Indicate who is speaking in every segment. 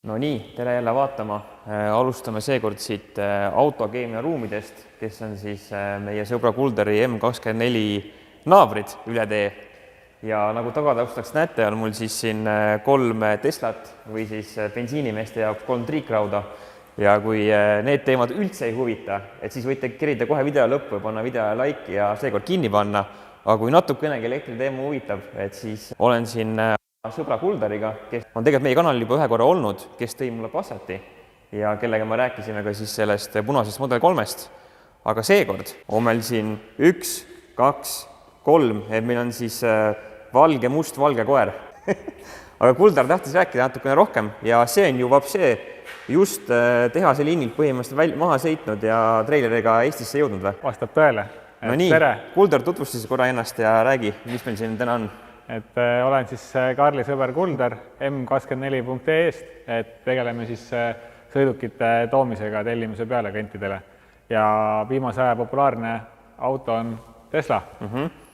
Speaker 1: No nii, tere jälle vaatama. Alustame seekord siit autokeemia ruumidest, kes on siis meie sõbra Kulderi M24 naabrid üle tee. Ja nagu tagataustaks näete, on mul siis siin 3 Teslat või siis bensiinimeeste jaoks 3 triikrauda. Ja kui need teemad üldse ei huvita, et siis võite kerida kohe video lõppu ja panna video like ja seekord kinni panna. Aga kui natukenegi elektriteema huvitab, et siis olen siin sõbra Kulderiga, kes on tegelikult meie kanalil juba ühe korra olnud, kes tõi mulle Passati ja kellega me rääkisime ka siis sellest punasest Model 3-st. Aga seekord on meil siin 1, 2, 3, et meil on siis valge, must, valge koer. Aga Kuldar tahtis rääkida natukene rohkem ja see on ju vapsee just tehase liinilt põhimõtteliselt maha sõitnud ja treileriga Eestisse jõudnud või?
Speaker 2: Vastab tõele.
Speaker 1: No nii, Kuldar tutvustas korra ennast ja räägi, mis meil siin täna on.
Speaker 2: Et olen siis Karli sõber Kuldar M24.ee-st, et tegeleme siis sõidukite toomisega tellimuse peale klientidele. Ja viimase aja populaarne auto on Tesla.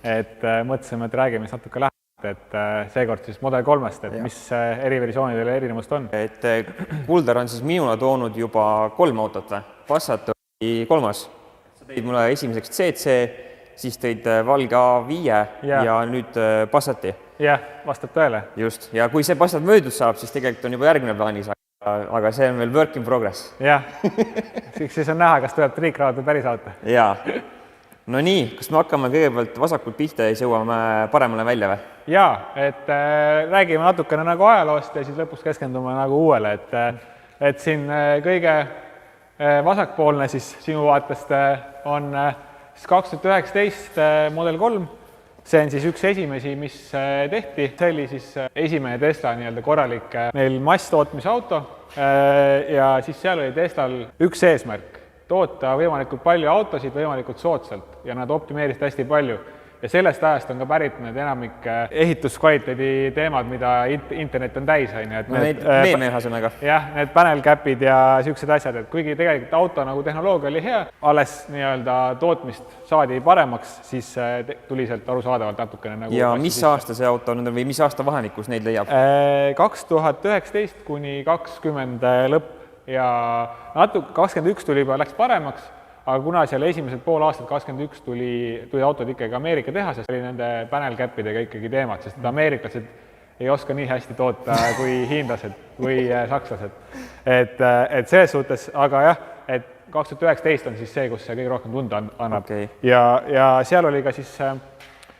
Speaker 2: Et mõtlesime, et räägime natuke lähemalt, et seekord siis Model 3-st, et mis eriversioonidele erinevust on.
Speaker 1: Et Kuldar on siis minule toonud juba 3 autot või? Passat oli 3. Sa tõid mulle esimeseks CC, siis tõid valge A5 ja nüüd Passati.
Speaker 2: Jah, vastab tõele.
Speaker 1: Just, ja kui see Passat möödud saab, siis tegelikult on juba järgmine plaanis, aga see on veel work in progress.
Speaker 2: Jah, siis on näha, kas tuleb triikraad või päris auto.
Speaker 1: Jaa. No nii, kas me hakkame kõigepealt vasakult pihta ja siis jõuame paremale välja või?
Speaker 2: Jaa, et räägime natukene nagu ajaloost ja siis lõpuks keskendume nagu uuele, et siin kõige vasakpoolne siis sinu vaatest on 2019 Model 3, see on siis üks esimesi, mis tehti. See oli siis esimene Tesla korralik neil masstootmise auto ja siis seal oli Teslal üks eesmärk, toota võimalikult palju autosid võimalikult soodsalt ja nad optimeerisid hästi palju. Ja sellest ajast on ka pärit need enamik ehituskvaliteedi teemad, mida internet on täis.
Speaker 1: Need meemehasõnaga.
Speaker 2: Jah, need panel cap'id ja siuksed asjad, et kuigi tegelikult auto nagu tehnoloogia oli hea, alles tootmist saadi paremaks, siis tuli sealt arusaadavalt natukene nagu...
Speaker 1: Ja mis aasta see auto on või mis aasta vahemikus neid leiab?
Speaker 2: 2019 kuni 20 lõpp ja 21 tuli juba läks paremaks. Aga kuna seal esimesed pool aastat 21 tuli autod ikkagi Ameerika tehasest, oli nende panel cap'idega ikkagi teemad, sest ameeriklased ei oska nii hästi toota kui hiinlased või sakslased. Et selles suhtes, aga jah, et 2019 on siis see, kus see kõige rohkem tunda annab.
Speaker 1: Okay.
Speaker 2: Ja seal oli ka siis,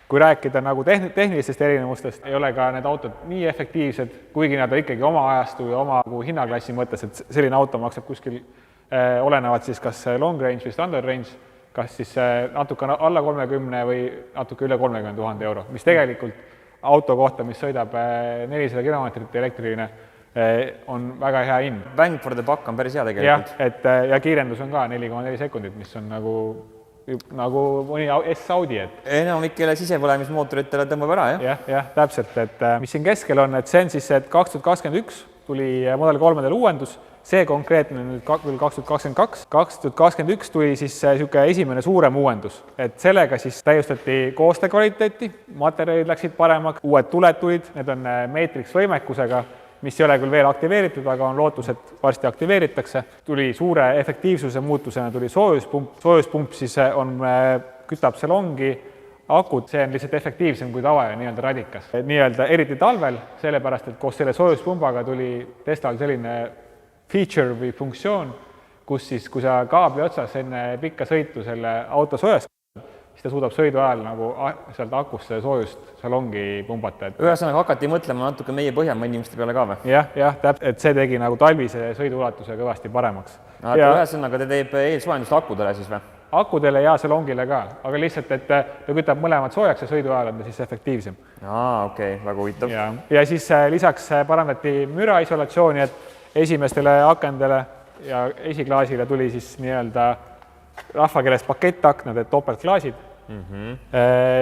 Speaker 2: kui rääkida nagu tehnilistest erinevustest, ei ole ka need autod nii efektiivsed, kuigi nad on ikkagi oma ajastu ja oma hinnaklassi mõttes, et selline auto maksab kuskil olenevad siis kas long range või standard range, kas siis natuke alla 30 või natuke üle 30 000 euro, mis tegelikult auto kohta, mis sõidab 400 kilomeetrit elektriline, on väga hea hind.
Speaker 1: Bang for the buck on päris hea tegelikult.
Speaker 2: Jah, ja kiirendus on ka 4,4 sekundit, mis on nagu mõni S-Audi.
Speaker 1: Enamikele sisepõlemismootoritele tõmbab ära, jah?
Speaker 2: Jah, täpselt, et mis siin keskel on, et see on siis, et 2021 tuli Model 3-del uuendus, see konkreetne nüüd 2022. 2021 tuli siis niisugune esimene suurem uuendus, et sellega siis täiustati koostöö kvaliteeti, materjalid läksid paremaks, uued tuled tulid, need on Matrix võimekusega, mis ei ole küll veel aktiveeritud, aga on lootus, et varsti aktiveeritakse. Tuli suure efektiivsuse muutusena, tuli soojuspump siis kütab salongi, akud, see on lihtsalt efektiivsem kui tavaline radikas. Eriti talvel, sellepärast, et koos selle soojuspumbaga tuli Teslal selline feature või funktsioon, kus siis, kui sa kaabli otsas enne pikka sõitu selle auto soojast, siis ta suudab sõidu ajal nagu sealt akust soojust salongi pumbata.
Speaker 1: Ühesõnaga hakati mõtlema natuke meie Põhjamaa inimeste peale ka või?
Speaker 2: Jah, et see tegi nagu talvise sõiduulatuse kõvasti paremaks.
Speaker 1: Ühesõnaga te teeb eelsoojendust akudele siis või?
Speaker 2: Akudele ja salongile ka, aga lihtsalt, et ta kütab mõlemad soojaks ja sõidu ajal on ta siis efektiivsem.
Speaker 1: Okei, väga huvitav.
Speaker 2: Ja siis lisaks parandati müra isolatsiooni, et esimestele akendele ja esiklaasile tuli siis rahvakeeles pakettaknad, et topeltklaasid.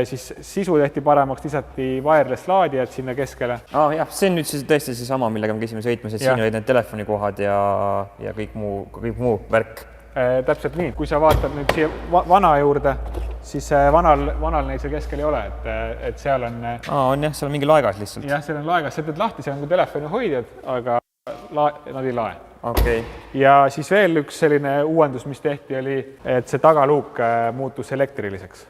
Speaker 2: Siis sisu tehti paremaks, lisati wireless laadijad sinna keskele.
Speaker 1: Jah, see on nüüd siis tõesti see sama, millega me käisime sõitmas, et siin olid need telefonikohad ja kõik muu värk.
Speaker 2: Täpselt nii, kui sa vaatad nüüd siia vana juurde, siis vanal neid seal keskel ei ole, et seal on...
Speaker 1: On jah, seal on mingi laegas lihtsalt.
Speaker 2: Jah, seal on laegas, sa teed lahti, see on kui telefoni hoidjad, aga nad ei lae.
Speaker 1: Okei.
Speaker 2: Ja siis veel üks selline uuendus, mis tehti, oli, et see tagaluuk muutus elektriliseks.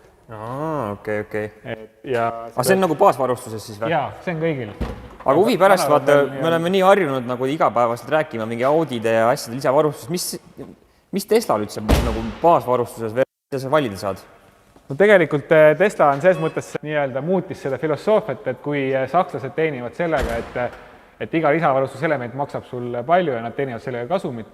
Speaker 1: Okei.
Speaker 2: Aga
Speaker 1: see on nagu baasvarustuses siis või?
Speaker 2: Jaa, see on kõigil.
Speaker 1: Aga huvi pärast, vaata, me oleme nii harjunud nagu igapäevaselt rääkima mingi Audide ja asjade lisavarustus. Mis Teslal üldse nagu baasvarustuses veel, mida sa valida saad?
Speaker 2: No tegelikult Tesla on selles mõttes nii-öelda muutis seda filosoofiat, et kui sakslased teenivad sellega, et iga lisavarustuselement maksab sul palju ja nad teenivad sellega kasumit,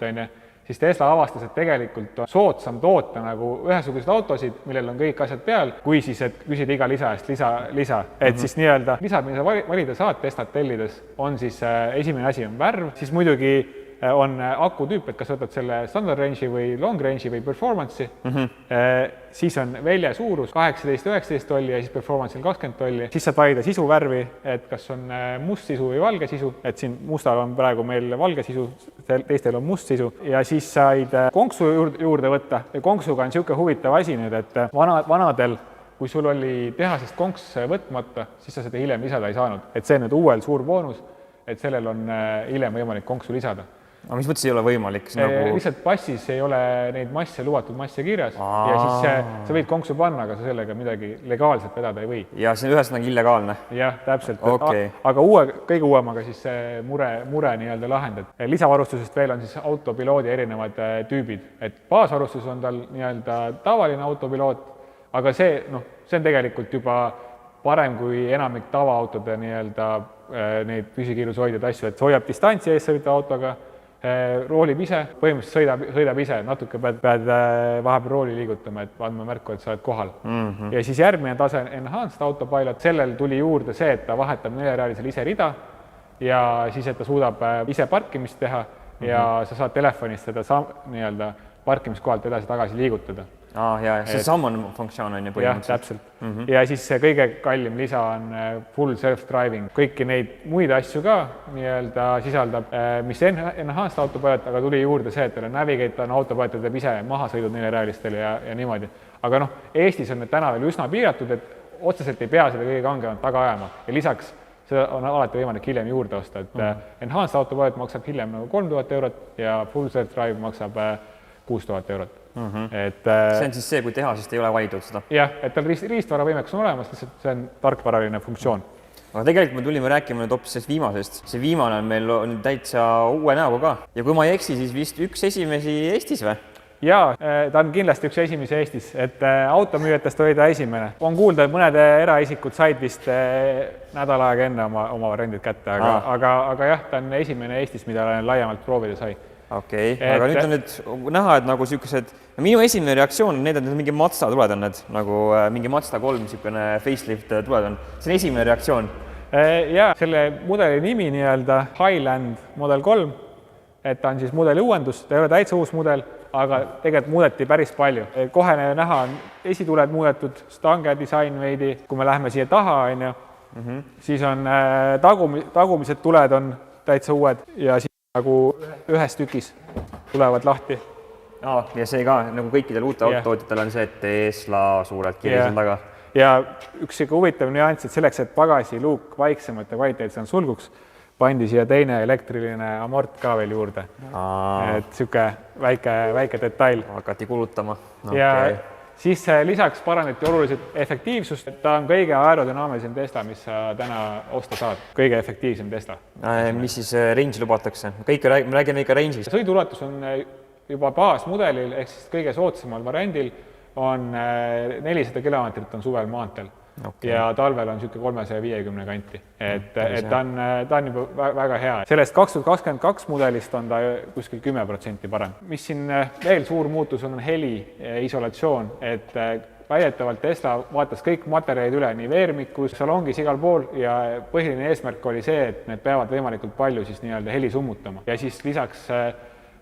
Speaker 2: siis Tesla avastas, et tegelikult on soodsam toota nagu ühesuguseid autosid, millel on kõik asjad peal, kui siis, et küsida iga lisa eest lisa. Et siis nii-öelda lisad, mida valida saad Teslat tellides, on siis esimene asi on värv, siis muidugi on aku tüüp, et kas võtad selle standard range'i või long range'i või performance'i, siis on välja suurus 18-19 tolli ja siis performance'il 20 tolli, siis saad valida sisu värvi, et kas on must sisu või valge sisu, et siin mustal on praegu meil valge sisu, teistel on must sisu ja siis said konksu juurde võtta ja konksuga on niisugune huvitav asi nüüd, et vanadel, kui sul oli tehasest konks võtmata, siis sa seda hiljem lisada ei saanud, et see on nüüd uuel suur boonus, et sellel on hiljem võimalik konksu lisada.
Speaker 1: Aga mis mõttes ei ole võimalik?
Speaker 2: Lihtsalt passis ei ole neid masse, lubatud masse kirjas ja siis sa võid konksu panna, aga sa sellega midagi legaalselt vedada ei või.
Speaker 1: Ja see on ühesõnaga illegaalne?
Speaker 2: Jah, täpselt.
Speaker 1: Okay.
Speaker 2: Aga kõige uuemaga siis see mure nii-öelda lahendad. Lisavarustusest veel on siis autopiloodi erinevad tüübid. Et baasvarustus on tal nii-öelda tavaline autopiloot, aga see on tegelikult juba parem kui enamik tavaautode nii-öelda neid püsikiirushoidjad asju, et hoiab distantsi ees sõita autoga, roolib ise, põhimõtteliselt sõidab ise, natuke pead vahepeal rooli liigutama, et andma märku, et sa oled kohal. Ja siis järgmine tase Enhanced Autopilot, sellel tuli juurde see, et ta vahetab neljarealisel ise rida ja siis, et ta suudab ise parkimist teha ja sa saad telefonist seda nii-öelda parkimiskohalt edasi-tagasi liigutada.
Speaker 1: See summon funktsioon on ju põhimõtteliselt.
Speaker 2: Jah, täpselt. Ja siis see kõige kallim lisa on full self-driving. Kõiki neid muid asju ka nii-öelda sisaldab, mis Enhanced Autopilot, aga tuli juurde see, et teil on Navigator, Autopilot teeb ise mahasõidud neljarealistel ja niimoodi. Aga Eestis on need täna veel üsna piiratud, et otseselt ei pea seda kõige kangemat taga ajama ja lisaks seda on alati võimalik hiljem juurde osta, et Enhanced Autopilot maksab hiljem 3000 eurot ja full self-drive maksab 6000 eurot.
Speaker 1: See on siis see, kui tehasest ei ole valitud seda?
Speaker 2: Jah, et tal riistvaravõimekus on olemas, lihtsalt see on tarkvaraline funktsioon.
Speaker 1: Aga tegelikult me tulime rääkima nüüd hoopis sellest viimasest. See viimane on meil täitsa uue näoga ka. Ja kui ma ei eksi, siis vist üks esimesi Eestis või?
Speaker 2: Jaa, ta on kindlasti üks esimesi Eestis, et automüüjatest oli ta esimene. On kuulda, et mõned eraisikud said vist nädal aega enne oma variandid kätte, aga jah, ta on esimene Eestis, mida laiemalt proovida sai.
Speaker 1: Okei, aga nüüd on nüüd näha, et nagu niisugused, minu esimene reaktsioon, need on mingi Mazda tuled on need, nagu mingi Mazda 3 niisugune facelift tuled on. See on esimene reaktsioon.
Speaker 2: Jaa, selle mudeli nimi nii-öelda Highland Model 3, et ta on siis mudeli uuendus, ta ei ole täitsa uus mudel, aga tegelikult muudeti päris palju. Kohe näha on esituled muudetud, stange disain veidi, kui me läheme siia taha, siis on tagumised tuled on täitsa uued ja siis nagu ühes tükis tulevad lahti.
Speaker 1: Ja see ka, nagu kõikidel uute autotootjatel on see, et Tesla suurelt kirjas on taga.
Speaker 2: Ja üks huvitav nüanss, et selleks, et pagasiluuk vaiksemalt ja kvaliteetselt sulguks, pandi siia teine elektriline amort ka veel juurde. Et siuke väike detail.
Speaker 1: Hakati kulutama.
Speaker 2: Ja siis lisaks parandati oluliselt efektiivsust. Ta on kõige aerodünaamilisem Tesla, mis sa täna osta saad. Kõige efektiivsem Tesla.
Speaker 1: Mis siis range lubatakse? Me räägime ikka range'ist.
Speaker 2: Sõiduulatus on juba baasmudelil, ehk siis kõige soodsamal variandil on 400 kilomeetrit on suvel maanteel. Ja talvel on niisugune 350 kanti, et ta on juba väga hea. Sellest 2022 mudelist on ta kuskil 10% parem. Mis siin veel suur muutus on heli isolatsioon, et väidetavalt Tesla vaatas kõik materjalid üle, nii veermikus, salongis igal pool ja põhiline eesmärk oli see, et need peavad võimalikult palju siis nii-öelda heli summutama. Ja siis lisaks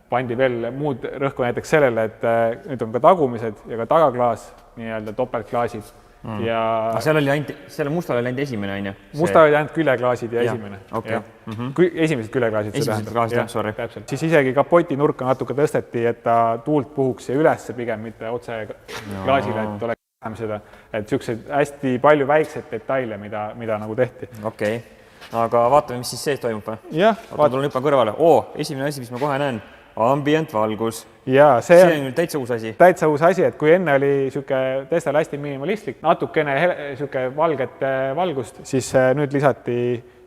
Speaker 2: pandi veel muud rõhku näiteks sellele, et nüüd on ka tagumised ja ka tagaklaas, nii-öelda topeltklaasid.
Speaker 1: Selle mustal oli ainult esimene, on ju?
Speaker 2: Mustal oli ainult küljeklaasid ja esimene. Esimesed küljeklaasid.
Speaker 1: Esimesed klaasid, sorry.
Speaker 2: Siis isegi kapoti nurka natuke tõsteti, et ta tuult puhuks ja ülesse pigem, mitte otse klaasile, et oleks vähem seda. Et niisuguseid hästi palju väikseid detaile, mida nagu tehti.
Speaker 1: Okei. aga vaatame, mis siis sees toimub või?
Speaker 2: jah,
Speaker 1: tulen hüppan kõrvale. Esimene asi, mis ma kohe näen, ambient valgus.
Speaker 2: ja
Speaker 1: see on nüüd täitsa uus asi.
Speaker 2: täitsa uus asi, et kui enne oli sihuke Tesla hästi minimalistlik, natukene sihuke valget valgust, siis nüüd lisati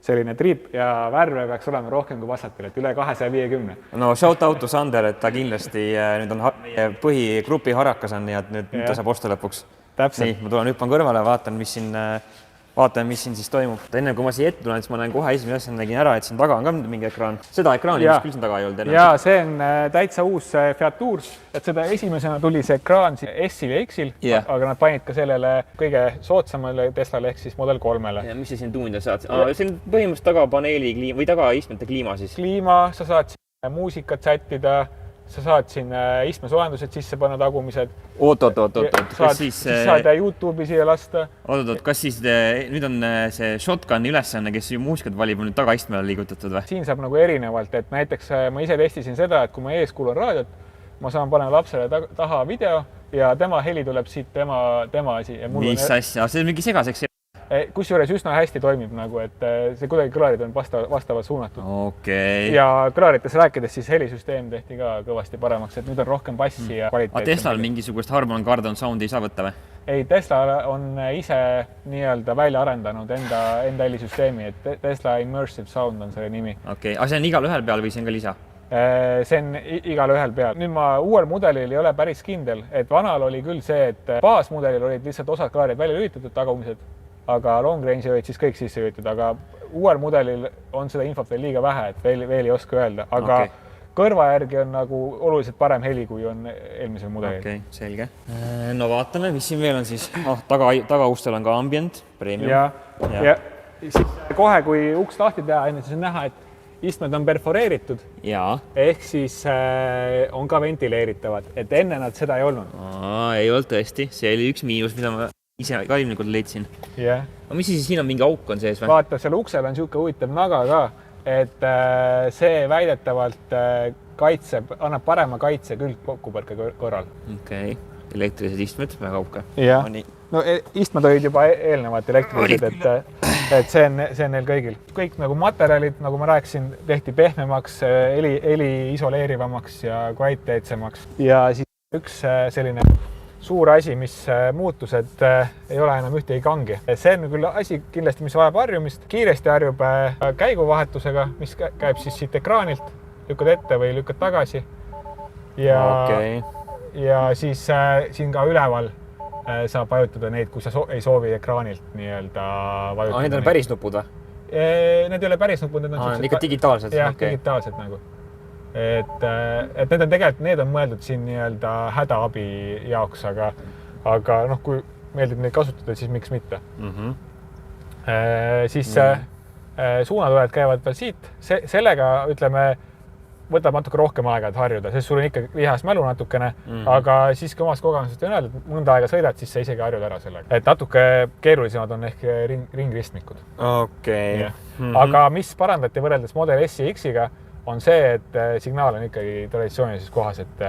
Speaker 2: selline triip ja värve peaks olema rohkem kui Passatil, et üle 250.
Speaker 1: No shout out to Sander, et ta kindlasti nüüd on meie põhigrupi harakas on, nii et nüüd ta saab osta lõpuks.
Speaker 2: Täpselt.
Speaker 1: Nii, ma tulen hüppan kõrvale, vaatan, mis siin siis toimub. Enne kui ma siia ette tulen, siis ma näen kohe esimene asja, nägin ära, et siin taga on ka mingi ekraan. Seda ekraani, mis küll siin taga ei olnud enne.
Speaker 2: Ja see on täitsa uus Fiat Tours, et seda esimesena tuli see ekraan S-il ja X-il, aga nad panid ka sellele kõige soodsamale Teslale ehk siis Model 3-le.
Speaker 1: Ja mis sa siin tuunida saad? See on põhimõtteliselt tagapaneeli või tagaistmete kliima siis?
Speaker 2: Kliima, sa saad muusikat sättida, sa saad siin istmesoojendused sisse panna tagumised.
Speaker 1: Oot.
Speaker 2: Kas siis saad YouTube'i siia lasta.
Speaker 1: Oot, kas siis nüüd on see shotgun'i ülesanne, kes muusikat valib, on nüüd tagaistmele liigutatud või?
Speaker 2: Siin saab nagu erinevalt, et näiteks ma ise testisin seda, et kui ma ees kuulan raadiot, ma saan panna lapsele taha video ja tema heli tuleb siit tema asi.
Speaker 1: Mis asja? See on mingi segaseks?
Speaker 2: Kusjuures üsna hästi toimib nagu, et see kuidagi kõlarid on vastavalt suunatud.
Speaker 1: Okay.
Speaker 2: Ja kõlarites rääkides siis helisüsteem tehti ka kõvasti paremaks, et nüüd on rohkem bassi ja kvaliteet.
Speaker 1: Aga Teslal mingisugust Harman Kardon soundi ei saa võtta või?
Speaker 2: Ei, Tesla on ise nii-öelda välja arendanud enda helisüsteemi, et Tesla Immersive Sound on selle nimi.
Speaker 1: Okei, aga see on igal ühel peal või see on ka lisa?
Speaker 2: See on igal ühel peal. Nüüd ma uuel mudelil ei ole päris kindel, et vanal oli küll see, et baasmudelil olid lihtsalt osad kõlarid välja lülitatud tagumised, aga long range olid siis kõik sisse lülitatud, aga uuel mudelil on seda infot veel liiga vähe, et veel ei oska öelda, aga kõrva järgi on nagu oluliselt parem heli, kui on eelmisel mudelil.
Speaker 1: Okei, selge. No vaatame, mis siin veel on siis. Tagaustel on ka ambient, premium.
Speaker 2: Ja siis kohe, kui uks lahti teha, siis on näha, et istmed on perforeeritud. Ehk siis on ka ventileeritavad, et enne nad seda ei olnud.
Speaker 1: Ei olnud tõesti, see oli üks miinus, mida ma ise ka ilmlikult leidsin. Aga mis siis siin on mingi auk on sees või?
Speaker 2: Vaata, seal uksel on siuke huvitav naga ka, et see väidetavalt annab parema kaitse külgkokkupõrke korral.
Speaker 1: Okei, elektrilised istmed, väga auke.
Speaker 2: No istmed olid juba eelnevalt elektrilised, et see on neil kõigil. Kõik nagu materjalid, nagu ma rääkisin, tehti pehmemaks, heli isoleerivamaks ja kvaliteetsemaks. Ja siis üks selline suur asi, mis muutus, et ei ole enam ühtegi kangi. See on küll asi kindlasti, mis vajab harjumist. Kiiresti harjub käiguvahetusega, mis käib siis siit ekraanilt, lükkad ette või lükkad tagasi. Ja siis siin ka üleval saab vajutada neid, kui sa ei soovi ekraanilt nii-öelda vajutada.
Speaker 1: Need on päris nupud või?
Speaker 2: Need ei ole päris nupud, need on
Speaker 1: ikka digitaalsed?
Speaker 2: Jah, digitaalsed nagu. Et need on tegelikult, need on mõeldud siin nii-öelda hädaabi jaoks, aga noh, kui meeldib neid kasutada, siis miks mitte. Siis suunatuled käivad veel siit. Sellega, ütleme, võtab natuke rohkem aega, et harjuda, sest sul on ikka lihas mälu natukene, aga siiski omast kogemusest on öeldud, et mõnda aega sõidad, siis sa isegi harjud ära sellega. Et natuke keerulisemad on ehk ringristmikud. Aga mis parandati võrreldes Model S ja X-iga, on see, et signaal on ikkagi traditsioonilises kohas, et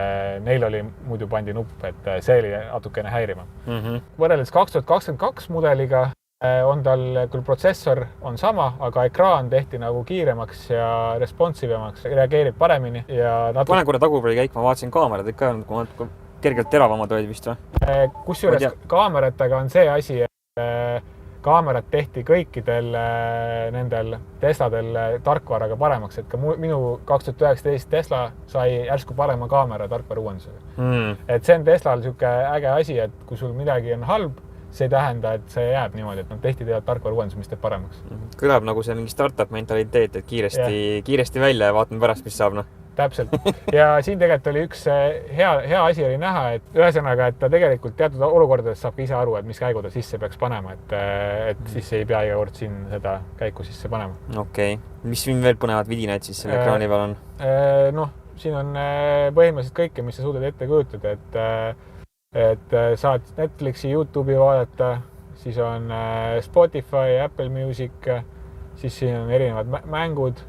Speaker 2: neil oli muidu pandi nupp, et see oli natukene häirima. Võrreldes 2022 mudeliga on tal küll protsessor on sama, aga ekraan tehti nagu kiiremaks ja responsivemaks, reageerib paremini.
Speaker 1: Pane korra tagurpidi käik, ma vaatasin kaamerad ikka kui kergelt teravamad olid vist või?
Speaker 2: Kusjuures kaameratega on see asi, et kaamerad tehti kõikidel nendel Tesladel tarkvaraga paremaks, et ka minu 2019 Tesla sai järsku parema kaamera tarkvara uuendusega. Et see on Teslal siuke äge asi, et kui sul midagi on halb, see ei tähenda, et see jääb niimoodi, et nad tehti teevad tarkvara uuendus, mis teeb paremaks.
Speaker 1: Kõlab nagu see mingi startup mentaliteet, et kiiresti välja ja vaatame pärast, mis saab.
Speaker 2: Täpselt. Ja siin tegelikult oli üks hea asi oli näha, et ühesõnaga, et ta tegelikult teatud olukordades saab ka ise aru, et mis käigu ta sisse peaks panema, et siis ei pea iga kord siin seda käiku sisse panema.
Speaker 1: Okei. Mis siin veel põnevad vidinaid siis selle ekraani peal on?
Speaker 2: Noh, siin on põhimõtteliselt kõike, mis sa suudad ette kujutada, et saad Netflixi, YouTube'i vaadata, siis on Spotify, Apple Music, siis siin on erinevad mängud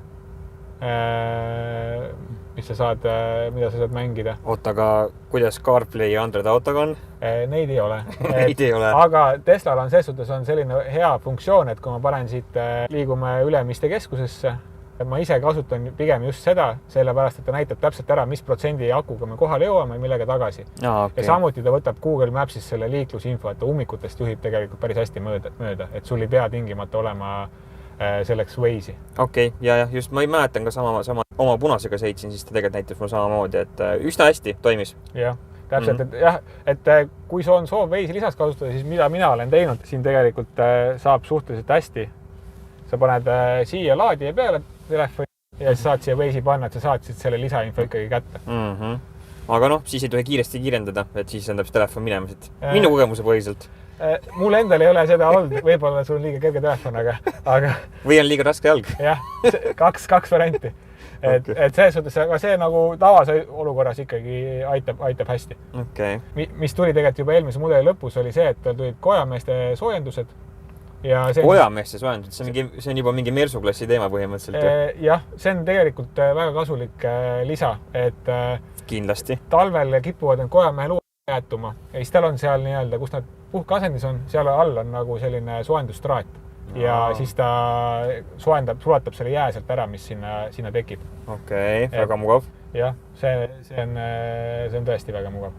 Speaker 2: mis mida sa saad mängida.
Speaker 1: Oota, aga kuidas CarPlay ja Android Autoga on?
Speaker 2: Neid ei ole.
Speaker 1: Neid ei ole.
Speaker 2: Aga Teslal on selles suhtes on selline hea funktsioon, et kui ma panen siit, liigume Ülemiste keskusesse, ma ise kasutan pigem just seda, sellepärast, et ta näitab täpselt ära, mis protsendi akuga me kohale jõuame ja millega tagasi.
Speaker 1: Okay.
Speaker 2: Ja samuti ta võtab Google Maps'is selle liiklusinfo, et ta ummikutest juhib tegelikult päris hästi mööda, et sul ei pea tingimata olema selleks Waze'i.
Speaker 1: Okei, ja just ma ei mäletan ka sama oma punasega sõitsin, siis ta tegelikult näitab mul samamoodi, et üsna hästi toimis.
Speaker 2: Jah, täpselt, et kui sul on soov Waze'i lisaks kasutada, siis mida mina olen teinud, siin tegelikult saab suhteliselt hästi. Sa paned siia laadija peale telefoni ja siis saad siia Waze'i panna, et sa saad selle lisainfo ikkagi kätte.
Speaker 1: Aga siis ei tohi kiiresti kiirendada, et siis endab see telefon minema siit. Minu kogemuse põhiselt.
Speaker 2: Mul endal ei ole seda olnud, võib-olla sul on liiga kerge telefon, aga...
Speaker 1: Või on liiga raske jalg?
Speaker 2: Jah, kaks varianti. Et selles suhtes, aga see nagu tavase olukorras ikkagi aitab hästi.
Speaker 1: Okay.
Speaker 2: Mis tuli tegelikult juba eelmise mudeli lõpus, oli see, et tulid kojameeste soojendused.
Speaker 1: Kojameeste soojendused, see on juba mingi Mersu-klassi teema põhimõtteliselt.
Speaker 2: Jah, see on tegelikult väga kasulik lisa, et
Speaker 1: kindlasti.
Speaker 2: Talvel kipuvad need kojamehe luud jäätuma ja siis tal on seal nii-öelda, kus nad puhkeasendis on, seal all on nagu selline soojendustraat ja siis ta sulatab selle jää sealt ära, mis sinna tekib.
Speaker 1: Okei, väga mugav.
Speaker 2: Jah, see on tõesti väga mugav.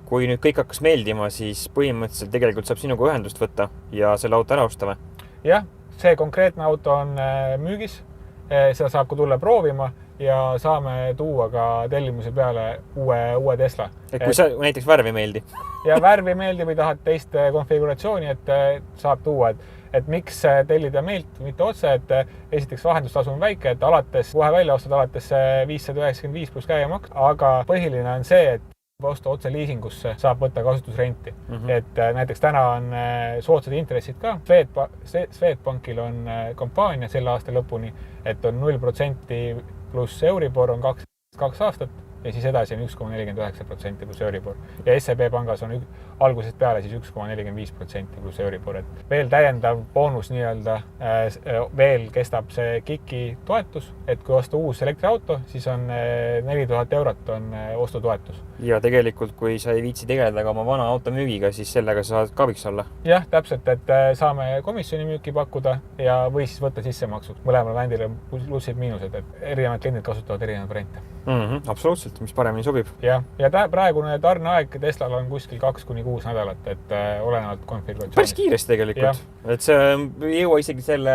Speaker 1: Kui nüüd kõik hakkas meeldima, siis põhimõtteliselt tegelikult saab sinuga ühendust võtta ja selle auto ära osta või?
Speaker 2: Jah, see konkreetne auto on müügis, seda saab ka tulla proovima ja saame tuua ka tellimuse peale uue Tesla.
Speaker 1: Et kui sa näiteks värvi meeldi? Ja
Speaker 2: värvi meeldi või tahad teist konfiguratsiooni, et saab tuua, et miks tellida meilt, mitte otse, et esiteks vahendustasu on väike, et kohe välja ostad alates 595 pluss käiemaks, aga põhiline on see, et osta otse liisingusse saab võtta kasutusrenti. Et näiteks täna on soodsad intressid ka. Swedbankil on kampaania selle aasta lõpuni, et on 0% pluss Euribor on 2 aastat ja siis edasi on 1,49% pluss Euribor. Ja SEB pangas on algusest peale siis 1,45% pluss Euribor. Et veel täiendav boonus nii-öelda, veel kestab see KIK-i toetus, et kui osta uus elektriauto, siis on 4000 eurot on ostutoetus.
Speaker 1: Ja tegelikult, kui sa ei viitsi tegeleda ka oma vana auto müügiga, siis sellega saad kaabiks olla.
Speaker 2: Jah, täpselt, et saame komisjoni müüki pakkuda ja või siis võtta sissemaksud. Mõlemal vändil on plussid miinused, et erinevad kliendid kasutavad erinevad variante.
Speaker 1: Absoluutselt, mis paremini sobib.
Speaker 2: Ja praegune tarneaeg Teslal on kuskil 2-6 nädalat, et olenevalt konfiguratsioonist.
Speaker 1: Päris kiiresti tegelikult. Et see ei jõua isegi selle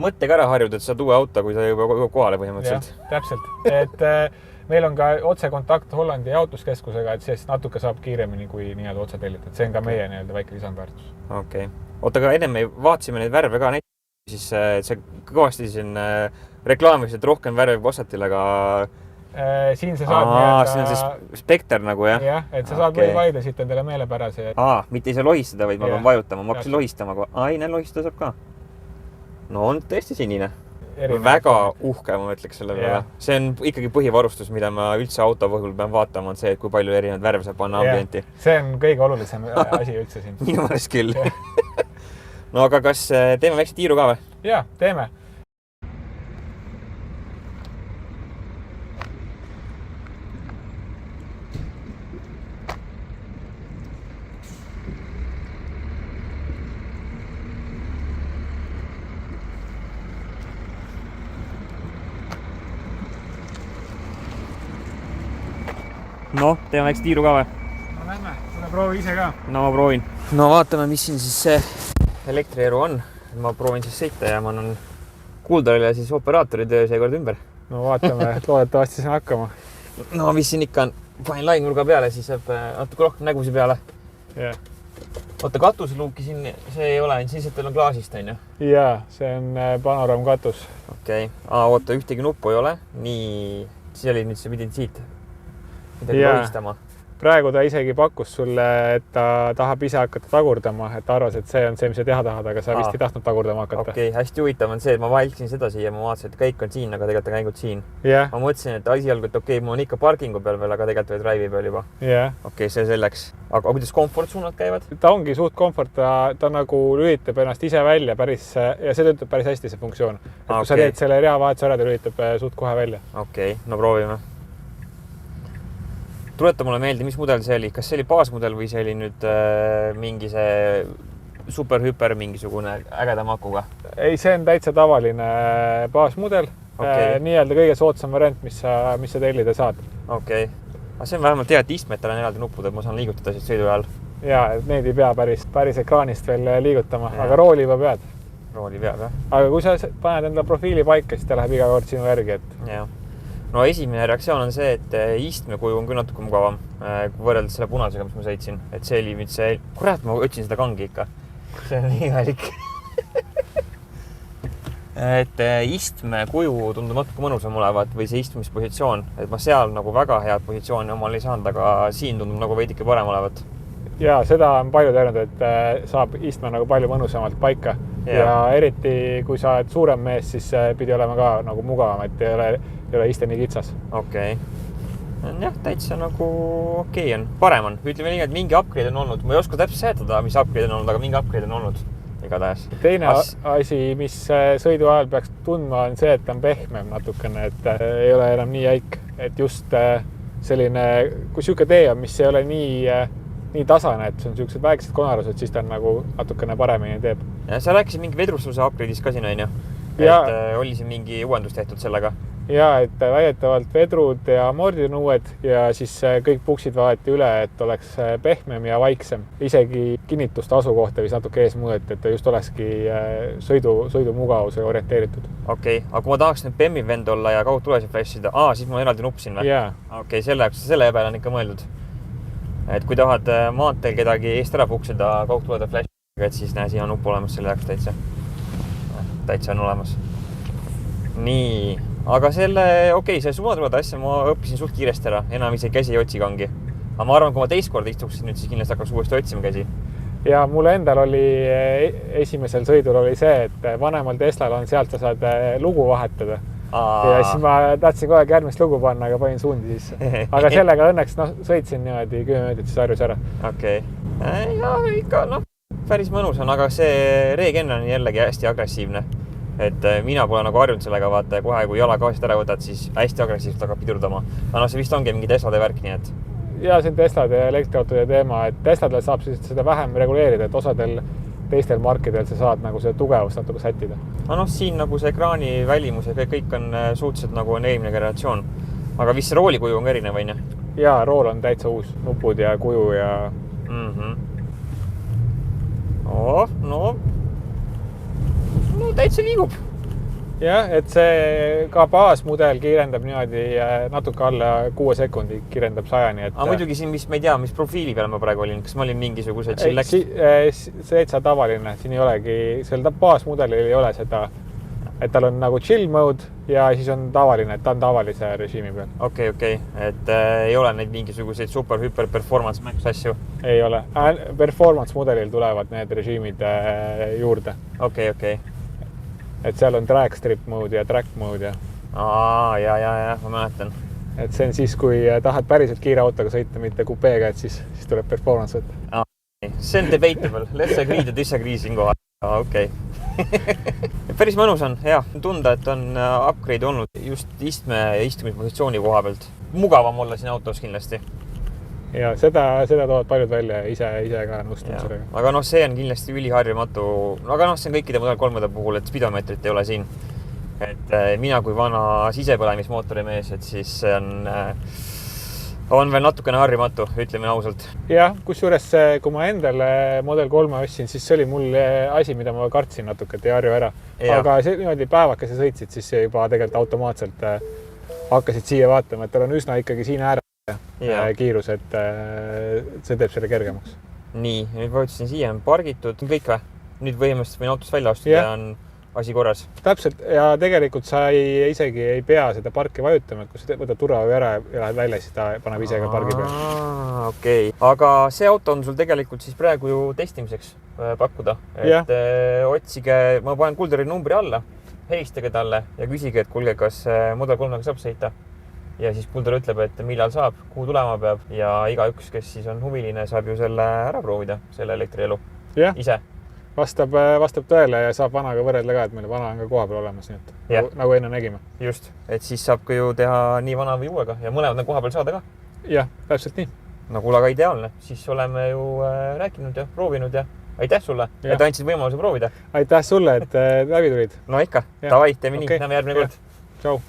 Speaker 1: mõttega ära harjuda, et saad uue auto, kui sa juba kohale põhimõtteliselt.
Speaker 2: Ja, täpselt. Et meil on ka otsekontakt Hollandi jaotuskeskusega, et siis natuke saab kiiremini kui nii-öelda otse tellida. Et see on ka meie nii-öelda väike lisandväärtus.
Speaker 1: Okei. Oota, aga enne me vaatasime neid värve ka näiteks, siis see kõvasti siin reklaamis, et rohkem värve Passatil, aga
Speaker 2: siin sa saad
Speaker 1: siin on see spekter nagu, jah?
Speaker 2: Jah, et sa saad või valida siit endale meelepärase.
Speaker 1: Mitte ei saa lohistada, vaid ma pean vajutama. Ma hakkasin lohistama, aga lohistada saab ka. No on tõesti sinine. Väga uhke, ma ütleks selle peale. See on ikkagi põhivarustus, mida ma üldse auto puhul pean vaatama, on see, et kui palju erinevad värve saab panna ambienti.
Speaker 2: See on kõige olulisem asi üldse siin.
Speaker 1: Minu mõelest küll. No aga kas teeme väikse tiiru ka või?
Speaker 2: Jaa, teeme.
Speaker 1: No, teeme väikse tiiru ka või?
Speaker 2: No lähme, tule proovi ise ka.
Speaker 1: No ma proovin. No vaatame, mis siin siis see elektrieru on. Ma proovin siis sõita ja ma annan kuuldarile siis operaatori töö seekord ümber.
Speaker 2: No vaatame, loodetavasti saan hakkama.
Speaker 1: No mis siin ikka on? Panin lainurga peale, siis saab natuke rohkem nägusi peale.
Speaker 2: Yeah.
Speaker 1: Oota, katuseluuki siin, see ei ole, siis et teil on klaasist, on ju?
Speaker 2: Jaa, see on panoraamkatus.
Speaker 1: Okei. Oota, ühtegi nuppu ei ole. Nii, siis oli nüüd, sa pidid siit midagi lohistama.
Speaker 2: praegu ta isegi pakkus sulle, et ta tahab ise hakata tagurdama, et ta arvas, et see on see, mis sa teha tahad, aga sa vist ei tahtnud tagurdama hakata.
Speaker 1: Okei, hästi huvitav on see, et ma valiksin seda siia, ma vaatasin, et käik on siin, aga tegelikult on käinud siin.
Speaker 2: Yeah.
Speaker 1: Ma mõtlesin, et asialgu, et okei, mul on ikka parkingu peal veel, aga tegelikult veel drive'i peal juba.
Speaker 2: Yeah.
Speaker 1: Okei, see selleks. Aga kuidas komfortsuunad käivad?
Speaker 2: Ta ongi suht komfort, ta nagu lülitab ennast ise välja päris ja see töötab päris hästi see funktsioon. Et kui sa teed selle reavahetuse ära, ta lülitab suht kohe välja.
Speaker 1: Okei, no proovime. Tuleta mulle meelde, mis mudel see oli? Kas see oli baasmudel või see oli nüüd mingi see super-hüper mingisugune ägeda makuga?
Speaker 2: Ei, see on täitsa tavaline baasmudel. Nii-öelda kõige soodsam variant, mis sa tellida saad.
Speaker 1: Okei. Aga see on vähemalt hea, et istmetel on eraldi nuppud, et ma saan liigutada siit sõidu ajal.
Speaker 2: Jaa, et need ei pea päris ekraanist veel liigutama, aga rooli juba pead.
Speaker 1: Rooli peab, jah?
Speaker 2: Aga kui sa paned enda profiili paika, siis ta läheb iga kord sinu järgi, et...
Speaker 1: Jah. No esimene reaktsioon on see, et istmekuju on küll natuke mugavam võrreldes selle punasega, mis ma sõitsin. Et see oli nüüd see... Kurat, ma otsin seda kangi ikka. See on imelik. Et istmekuju tundub natuke mõnusam olevat või see istumispositsioon. Et ma seal nagu väga head positsiooni omal ei saanud, aga siin tundub nagu veidike parem olevat.
Speaker 2: Ja seda on palju teinud, et saab istme nagu palju mõnusamalt paika. Ja eriti, kui sa oled suurem mees, siis pidi olema ka nagu mugavam, et ei ole iste nii kitsas.
Speaker 1: Okei. Jah, täitsa nagu okei on. Parem on. Ütleme nii, et mingi upgrade on olnud. Ma ei oska täpselt seletada, mis upgrade on olnud, aga mingi upgrade on olnud. Igatahes.
Speaker 2: Teine asi, mis sõidu ajal peaks tundma, on see, et ta on pehmem natukene, et ei ole enam nii jäik. Et just selline, kui siuke tee on, mis ei ole nii tasane, et see on siuksed väiksed konarused, siis ta on nagu natukene paremini teeb.
Speaker 1: Ja sa rääkisid mingi vedrustuse upgrade'is ka siin, on ju? Et oli siin mingi uuendus tehtud sellega?
Speaker 2: Ja, et väidetavalt vedrud ja mordid on uued ja siis kõik puksid vaadati üle, et oleks pehmem ja vaiksem. Isegi kinnituste asukohta vis natuke ees muudeti, et ta just olekski sõidu mugavuse orienteeritud.
Speaker 1: Okei, aga kui ma tahaks nüüd BEM-i vend olla ja kaugtulesi flashida, siis mul on eraldi nupp siin või? Okei, selle peale on ikka mõeldud. Et kui tahad maanteel kedagi eest ära puksida kaugtulede flashiga, et siis näe, siin on nupp olemas selle jaoks täitsa. Täitsa on olemas. Nii, aga selle, see suunatulede asja ma õppisin suht kiiresti ära, enam isegi käsi ei otsi kangi. Aga ma arvan, kui ma teist korda istuksin nüüd, siis kindlasti hakkaks uuesti otsima käsi. Ja
Speaker 2: mul endal oli esimesel sõidul oli see, et vanemal Teslal on sealt sa saad lugu vahetada. Ja siis ma tahtsin kogu aeg järgmist lugu panna, aga panin suundi sisse. Aga sellega õnneks sõitsin niimoodi 10 minutit siis harjus ära.
Speaker 1: Okei. Ja ikka, päris mõnus on, aga see Regen on jällegi hästi agressiivne. Et mina pole nagu harjunud sellega vaata ja kohe, kui jala gaasist ära võtad, siis hästi agressiivselt hakkab pidurdama. Aga see vist ongi mingi Teslade värk, nii et...
Speaker 2: Ja see on Teslade ja elektriautode teema, et Tesladel saab siis seda vähem reguleerida, et osadel teistel markidel sa saad nagu seda tugevust natuke sättida.
Speaker 1: No siin nagu see ekraani välimus ja kõik on suhteliselt nagu on eelmine generatsioon. Aga vist see roolikuju on ka erinev, on ju?
Speaker 2: Ja, rool on täitsa uus. Nupud ja kuju ja... No
Speaker 1: täitsa liigub.
Speaker 2: Jah, et see ka baasmudel kiirendab niimoodi natuke alla 6 sekundi kiirendab 100-ni.
Speaker 1: Aga muidugi siin, mis ma ei tea, mis profiili peal ma praegu olin, kas ma olin mingisuguse chillax?
Speaker 2: See on tavaline, siin ei olegi, seal baasmudelil ei ole seda, et tal on nagu chill mode ja siis on tavaline, et ta on tavalise režiimi peal.
Speaker 1: Okei. Et ei ole neid mingisuguseid super-hyper performance max asju?
Speaker 2: Ei ole. Performance mudelil tulevad need režiimid juurde.
Speaker 1: Okei.
Speaker 2: Et seal on drag strip mode ja track mode ja...
Speaker 1: Ja, ma mäletan.
Speaker 2: Et see on siis, kui tahad päriselt kiire autoga sõita, mitte kupeega, et siis tuleb performance võtta.
Speaker 1: See on debatable. Let's agree to disagree siin kohal. Okei. Päris mõnus on, hea. Tunda, et on upgrade olnud just istme ja istumispositsiooni koha pealt. Mugavam olla siin autos kindlasti.
Speaker 2: Ja seda toovad paljud välja ise ka nõustun sellega.
Speaker 1: Aga see on kindlasti üliharjumatu. Aga see on kõikide mudel 3 puhul, et spidomeetrit ei ole siin. Et mina kui vana sisepõlemismootori mees, et siis see on veel natukene harjumatu, ütleme ausalt. Jah,
Speaker 2: kusjuures kui ma endale Model 3 ostsin, siis see oli mul asi, mida ma kartsin natuke, et ei harju ära. Aga see niimoodi päevakese sõitsid, siis see juba tegelikult automaatselt hakkasid siia vaatama, et tal on üsna ikkagi siin ääre kiirus, et see teeb selle kergemaks.
Speaker 1: Nii, nüüd vajutasin siia, on pargitud kõik või? Nüüd põhimõtteliselt võin autost välja astuda ja on asi korras.
Speaker 2: Täpselt ja tegelikult sa isegi ei pea seda parki vajutama, et kui sa võtad turvavöö ära ja lähed välja, siis ta paneb ise ka pargi peale.
Speaker 1: Okei. Aga see auto on sul tegelikult siis praegu ju testimiseks pakkuda. Et otsige, ma panen Kulderi numbri alla, helistage talle ja küsige, et kuulge, kas Model 3 saab sõita. Ja siis Kulder ütleb, et millal saab, kuhu tulema peab ja igaüks, kes siis on huviline, saab ju selle ära proovida, selle elektrielu ise.
Speaker 2: Vastab tõele ja saab vanaga võrrelda ka, et meil vana on ka koha peal olemas, nii et nagu enne nägime.
Speaker 1: Just, et siis saab ka ju teha nii vana või uuega ja mõlemad on koha peal saada ka.
Speaker 2: Jah, täpselt nii.
Speaker 1: No kuule, aga ideaalne. Siis oleme ju rääkinud ja proovinud ja aitäh sulle, et andsid võimaluse proovida.
Speaker 2: Aitäh sulle, et läbi tulid.
Speaker 1: No ikka, davai, teeme nii, näeme järgmine kord.
Speaker 2: Tšau.